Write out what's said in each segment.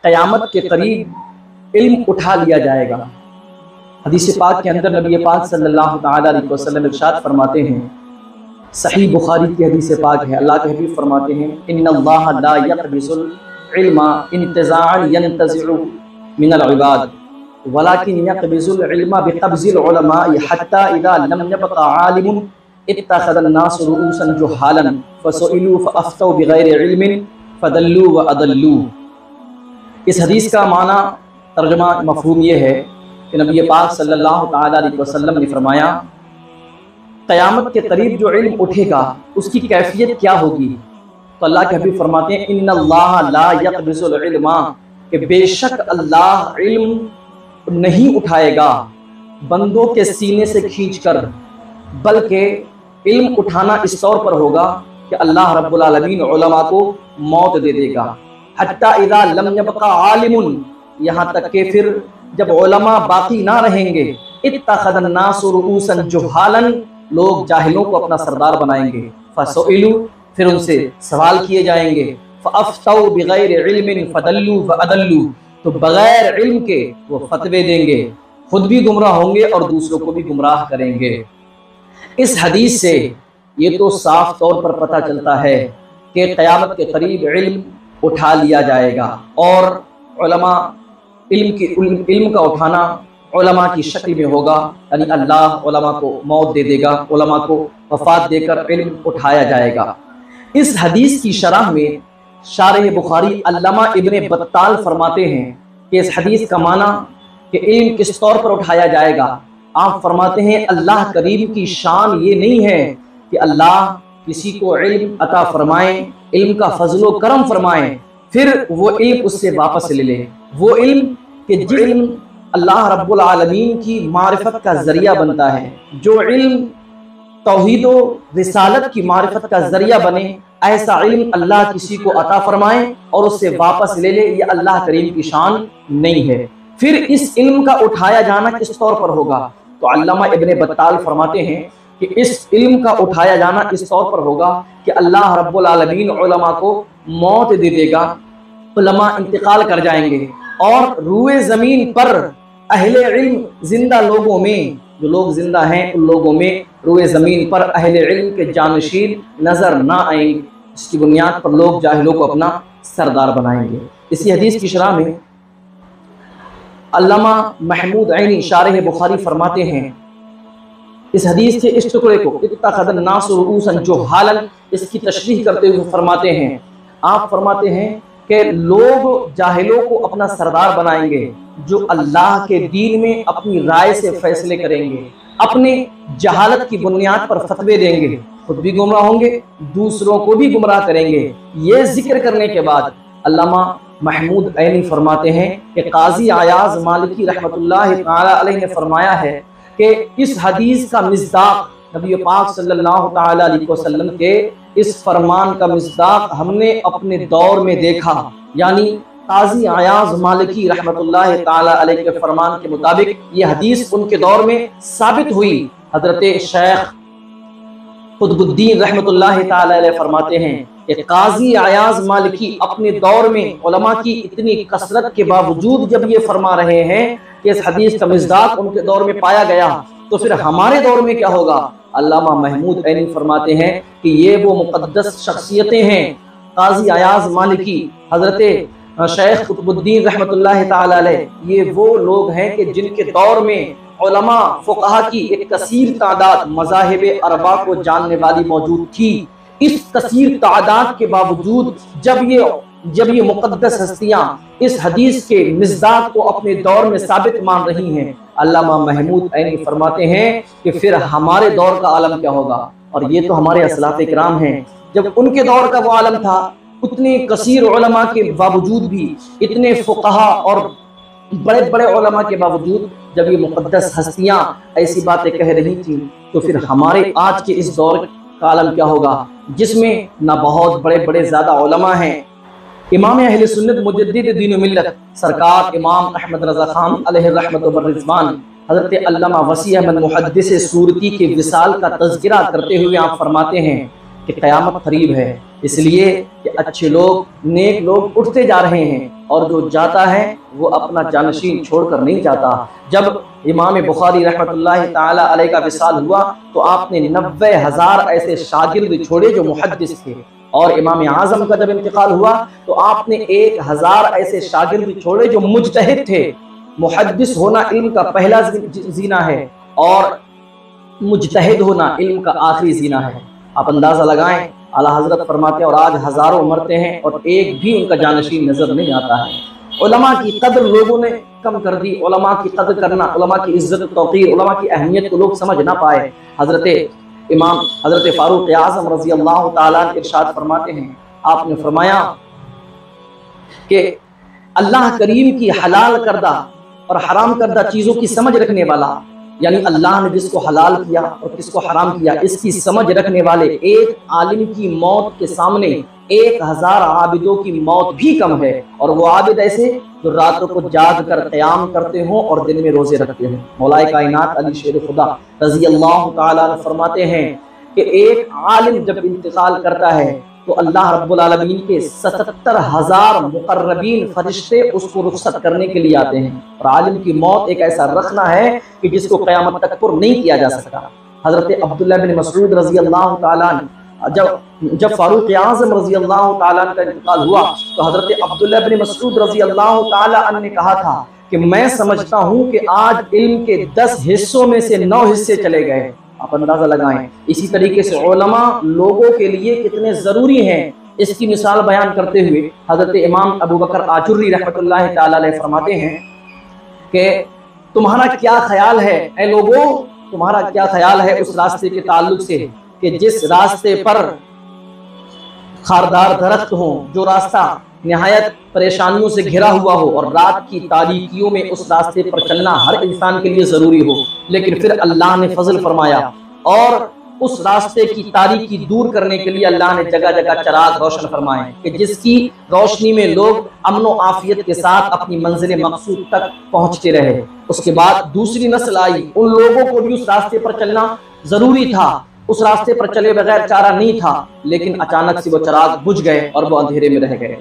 क़यामत के करीब इल्म उठा लिया जाएगा। हदीस पाक के अंदर नबी पाक सल्लल्लाहु तआला अलैहि वसल्लम इरशाद फरमाते हैं, सही बुखारी की हदीस पाक है, अल्लाह के हबीब फरमाते हैं, इन्नल्लाह ला यक़बिज़ुल इल्मा इंतिज़ाअन यंतज़िउ मिनल इबाद वलाकिन यक़बिज़ुल इल्मा बिक़ब्ज़िल उलमाइ हत्ता इज़ा लम यबक़ा आलिमुन इत्तख़ज़न नासु रुऊसन जुहालन फ़सुइलू फ़अफ़्तौ बिग़ैरि इल्मिन फ़दल्लू व अदल्लू। इस हदीस का माना तर्जुमा मफ़हूम ये है कि नबी पाक सल्लल्लाहु तआला अलैहि वसल्लम ने फरमाया, क़यामत के करीब जो इल्म उठेगा उसकी कैफियत क्या होगी। तो अल्लाह के हबीब फरमाते हैं, इन्नल्लाह ला यक़बिज़ुल इल्मा, कि बेशक अल्लाह इल्म नहीं उठाएगा बंदों के सीने से खींचकर, बल्कि इल्म उठाना इस तौर पर होगा कि अल्लाह रब्बुल आलमीन उलमा को मौत दे देगा। हत्ता इज़ा लम यबक़ा आलिमुन, यहाँ तक कि फिर जब उलमा बाकी ना रहेंगे, इत्तख़ज़न नासु रुऊसन जुहालन, लोग जाहिलों को अपना सरदार बनाएंगे। फ़सुइलू, फिर उनसे सवाल किए जाएंगे। फ़अफ़्तौ बिग़ैरि इल्मिन फ़दल्लू व अदल्लू, तो बगैर इल्म के वो फतवे देंगे, खुद भी गुमराह होंगे और दूसरों को भी गुमराह करेंगे। इस हदीस से ये तो साफ तौर पर पता चलता है कि क़यामत के करीब इल्म उठा लिया जाएगा और उलमा इल्म का उठाना उलमा की शक्ल में होगा, यानी अल्लाह उलमा को मौत दे देगा, उलमा को वफ़ात देकर इल्म उठाया जाएगा। इस हदीस की शरह में शारह बुखारी अल्लामा इब्न बत्ताल फरमाते हैं कि इस हदीस का माना कि इल्म किस तौर पर उठाया जाएगा। आप फरमाते हैं, अल्लाह करीम की शान ये नहीं है कि अल्लाह किसी को इल्म अता फरमाए, इल्म का फजलो करम फरमाए, फिर वो इल्म उससे वापस ले ले। वो इल्म कि जो इल्म अल्लाह रब्बुल आलमीन की मारिफत का ज़रिया बनता है, जो इल्म तौहीद व रिसालत की मारिफत का ज़रिया बने, ऐसा इल्म अल्लाह किसी को अता फरमाए और उससे वापस ले ले, ये अल्लाह करीम की शान नहीं है। फिर इस इल्म का उठाया जाना किस तौर पर होगा। तो अल्लामा इब्न बत्ताल फरमाते हैं कि इस इल्म का उठाया जाना इस तौर पर होगा कि अल्लाह रब्बुल आलमीन उलमा को मौत दे देगा, उलमा इंतकाल कर जाएंगे और रूए ज़मीन पर अहले इल्म जिंदा लोगों में, जो लोग जिंदा हैं उन लोगों में रूए ज़मीन पर अहले इल्म के जानशीन नज़र ना आएंगे, जिसकी बुनियाद पर लोग जाहिलों को अपना सरदार बनाएंगे। इसी हदीस की शरह में अल्लामा महमूद ऐनी शारह बुखारी फरमाते हैं, इस हदीस के इस टुकड़े को इत्तख़ज़न नासु रुऊसन जुहालन, इसकी तशरीह करते हुए फरमाते हैं, आप फरमाते हैं कि लोग जाहिलों को अपना सरदार बनाएंगे जो अल्लाह के दीन में अपनी राय से फैसले करेंगे, अपने जहालत की बुनियाद पर फतवे देंगे, खुद भी गुमराह होंगे, दूसरों को भी गुमराह करेंगे। ये जिक्र करने के बाद अल्लामा महमूद ऐनी फरमाते हैं कि काजी अयाज मालिकी रहमतुल्लाह तआला अलैहि ने फरमाया है कि इस हदीस का मिस्दाक नबी पाक सल्लल्लाहु तआला अलैहि वसल्लम के इस फरमान का मिस्दाक हमने अपने दौर में देखा। यानी काजी अयाज मालिकी रहमतुल्लाह तआला अलैहि के फरमान के मुताबिक ये हदीस उनके दौर में साबित हुई। हजरत शेख कुतुबुद्दीन रहमतुल्लाह तआला अलैहि फरमाते हैं कि काजी अयाज मालिकी अपने दौर में उलमा की इतनी कसरत के बावजूद जब ये फरमा रहे हैं कि इस हदीस का मिस्दाक उनके दौर में पाया गया, तो फिर हमारे दौर में क्या होगा। अल्लामा महमूद ऐनी फरमाते हैं कि ये वो मुक़द्दस शख्सियतें हैं, काजी अयाज मालिकी, हजरत शेख कुतुबुद्दीन रहमतुल्लाह तआला अलैहि, ये वो लोग हैं कि जिनके दौर में उलमा फुक़हा की एक कसीर तादाद मज़ाहिब अरबा को जानने वाली मौजूद थी। इस कसीर तादाद के बावजूद जब ये मुक़द्दस हस्तियाँ इस हदीस के मिज़दाक को अपने दौर में साबित मान रही हैं, अल्लामा महमूद ऐनी फरमाते हैं कि फिर हमारे दौर का आलम क्या होगा। और ये तो हमारे असलाफ़ इकराम हैं, जब उनके दौर का वो आलम था, उतने कसीर उलमा के बावजूद भी, इतने फुक़हा और बड़े बड़े उलमा के बावजूद जब ये मुक़द्दस हस्तियाँ ऐसी बातें कह रही थी, तो फिर हमारे आज के इस दौर का आलम क्या होगा, जिसमें ना बहुत बड़े बड़े ज़्यादा उलमा हैं। इमाम अहले सुन्नत मुजद्दिद दीन व मिल्लत सरकार इमाम अहमद रज़ा खान अलैहि रहमत व रिज़वान हज़रत अल्लामा वसी अहमद मुहद्दिस सूरती के विसाल का तज़किरा करते हुए आप फरमाते हैं कि क़यामत करीब है, इसलिए कि अच्छे लोग, नेक लोग उठते जा रहे हैं और जो जाता है वो अपना जानशीन छोड़कर नहीं जाता। जब इमाम बुखारी रहमतुल्लाहि ताला अलैह का विसाल हुआ तो आपने 90,000 ऐसे शागिर्द छोड़े जो मुहद्दिस थे, और इमाम आज़म का जब इंतकाल हुआ तो आपने 1000 ऐसे शागिर्द छोड़े जो मुज्तहिद थे। मुहद्दिस होना इल्म का पहला जीना है और मुज्तहिद होना इल्म का आखिरी जीना है। आप अंदाज़ा लगाएं, आला हज़रत फरमाते हैं और आज हज़ारों मरते हैं और एक भी उनका जानशीन नज़र नहीं आता है। उलमा की कदर लोगों ने कम कर दी। उलमा की कदर करना, उलमा की इज्जत तौक़ीर, उलमा की अहमियत को लोग समझ ना पाए। हज़रत फ़ारूक आज़म रज़ी अल्लाह ताला इरशाद फरमाते हैं, आपने फरमाया कि अल्लाह करीम की हलाल करदा और हराम करदा चीज़ों की समझ रखने वाला, यानी अल्लाह ने जिसको हलाल किया और किसको हराम किया इसकी समझ रखने वाले एक आलिम की मौत के सामने 1000 आबिदों की मौत भी कम है। और वो आबिद ऐसे जो रातों को जाग कर क़याम करते हों और दिन में रोजे रखते हों। मौलाए कायनात अली शेर खुदा रज़ी अल्लाह ताला अन्हु फरमाते हैं कि एक आलिम जब इंतकाल करता है तो अल्लाह रब्बुल आलमीन के 77,000 मुक़र्रबीन फरिश्ते उसको रुख़सत करने के लिए आते हैं। और आलिम की मौत एक ऐसा रखना है कि जिसको क़यामत तक पुर नहीं किया जा सकता। हज़रत अब्दुल्लाह बिन मसऊद रज़ी अल्लाह ताला अन्हु जब फ़ारूक आज़म रज़ी अल्लाह ताला अन्हु का इंतकाल हुआ तो हज़रत अब्दुल्लाह बिन मसऊद रज़ी अल्लाह ताला अन्हु ने कहा था कि मैं समझता हूँ कि आज इल्म के 10 हिस्सों में से 9 हिस्से चले गए। आप अंदाज़ा लगाएं। इसी तरीके से उलमा लोगों के लिए कितने ज़रूरी हैं, इसकी मिसाल बयान करते हुए हज़रत इमाम अबू बकर आजुर्री रहमतुल्लाहि ताला अलैह फरमाते हैं कि तुम्हारा क्या ख्याल है ऐ लोगों, तुम्हारा क्या ख्याल है उस रास्ते के ताल्लुक से कि जिस रास्ते पर खारदार दरख्त हो, जो रास्ता निहायत परेशानियों से घिरा हुआ हो और रात की तारीकियों में उस रास्ते पर चलना हर इंसान के लिए ज़रूरी हो, लेकिन फिर अल्लाह ने फजल फरमाया और उस रास्ते की तारीकी दूर करने के लिए अल्लाह ने जगह जगह चराग रोशन फरमाए कि जिसकी रोशनी में लोग अमन व आफियत के साथ अपनी मंजिल मकसूद तक पहुँचते रहे। उसके बाद दूसरी नस्ल आई, उन लोगों को भी उस रास्ते पर चलना ज़रूरी था, उस रास्ते पर चले बगैर चारा नहीं था, लेकिन अचानक से वो चराग बुझ गए और वो अंधेरे में रह गए।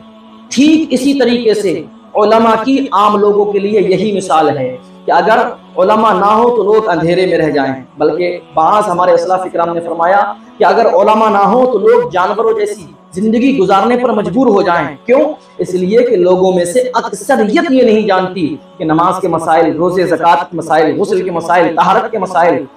ठीक इसी तरीके से उलमा की आम लोगों के लिए यही मिसाल है कि अगर उलमा ना हो तो लोग अंधेरे में रह जाएं। बल्कि बाज़ हमारे असलाफ इकराम ने फरमाया कि अगर उलमा ना हो तो लोग जानवरों जैसी जिंदगी गुजारने पर मजबूर हो जाएं। क्यों? इसलिए कि लोगों में से अक्सरियत ये नहीं जानती कि नमाज के मसाइल, रोज़े ज़कात के मसाइल, गुस्ल के मसाइल, तहारत के मसाइल,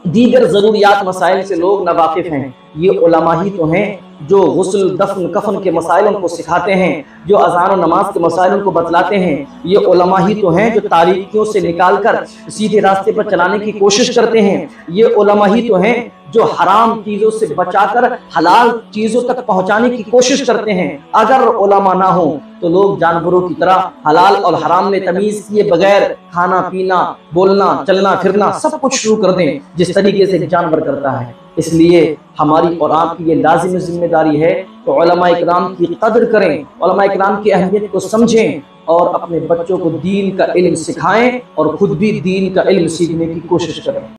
दीगर ज़रूरियात मसाइल से लोग नावाकिफ़ हैं। ये उलमा ही तो हैं जो गुस्ल, दफन, कफन के मसाइल उनको सिखाते हैं, जो अज़ान और नमाज के मसाइल उनको बतलाते हैं। ये उलमा ही तो हैं जो तारीकियों से निकाल कर सीधे रास्ते पर चलाने की कोशिश करते हैं। ये उलमा ही तो हैं जो हराम चीज़ों से बचाकर हलाल चीज़ों तक पहुँचाने की कोशिश करते हैं। अगर उलमा ना हो तो लोग जानवरों की तरह हलाल और हराम में तमीज़ किए बगैर खाना पीना, बोलना, चलना फिरना सब कुछ शुरू कर दें जिस तरीके से जानवर करता है। इसलिए हमारी और आपकी ये लाज़िमी जिम्मेदारी है तो उलमा इकराम की कदर करें, उलमा इकराम की अहमियत को समझें और अपने बच्चों को दीन का इल्म सिखाएं और खुद भी दीन का इल्म सीखने की कोशिश करें।